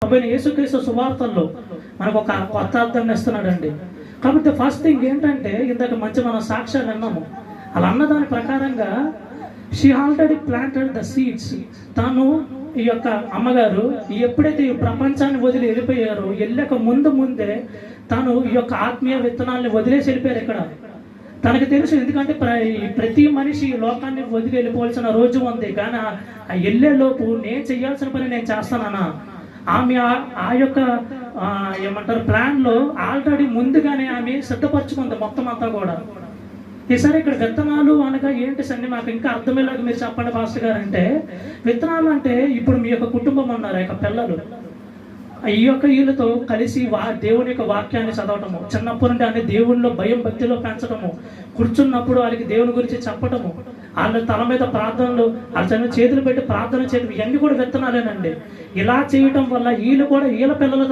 ప్రభువైన యేసుక్రీస్తు సువార్తల్లో మనకు ఒక కొత్త అర్థం ఇస్తున్నాడండి. కాబట్టి ఫస్ట్ థింగ్ ఏంటంటే, ఇందాక మంచి మనం సాక్ష్యాలు విన్నాము. అలా అన్న దాని ప్రకారంగా she already planted the seeds. తాను ఈ యొక్క అమ్మగారు ఎప్పుడైతే ఈ ప్రపంచాన్ని వదిలి వెళ్ళిపోయారో, వెళ్ళక ముందే తాను ఈ యొక్క ఆత్మీయ విత్తనాలని వదిలేసి వెళ్ళిపోయారు. ఇక్కడ తనకు తెలుసు, ఎందుకంటే ప్రతి మనిషి లోకాన్ని వదిలి వెళ్ళిపోవాల్సిన రోజు ఉంది. కానీ ఆ వెళ్ళేలోపు నేను చేయాల్సిన పని నేను చేస్తానన్నా. ఆమె ఆ యొక్క ఏమంటారు ప్లాన్లో ఆల్రెడీ ముందుగానే ఆమె సిద్ధపరచుకుంది మొత్తం అంతా కూడా. ఈసారి ఇక్కడ విత్తనాలు అనగా ఏంటి సన్ని మాకు ఇంకా అర్థమయ్యేలాగా మీరు చెప్పండి పాస్టర్ గారు. అంటే విత్తనాలు అంటే ఇప్పుడు మీ యొక్క కుటుంబం ఉన్నారు, యొక్క పిల్లలు ఈ యొక్క వీళ్ళతో కలిసి దేవుని యొక్క వాక్యాన్ని చదవటము, చిన్నప్పటి నుండి అనే దేవుళ్ళలో భయం భక్తిలో పెంచడము, కూర్చున్నప్పుడు వాళ్ళకి దేవుని గురించి చెప్పటము, వాళ్ళ తల మీద ప్రార్థనలు, వాళ్ళ చేతులు పెట్టి ప్రార్థన చేయడం, ఇవన్నీ కూడా విత్తనాలేనండి. ఇలా చేయటం వల్ల వీళ్ళు కూడా వీళ్ళ పిల్లలు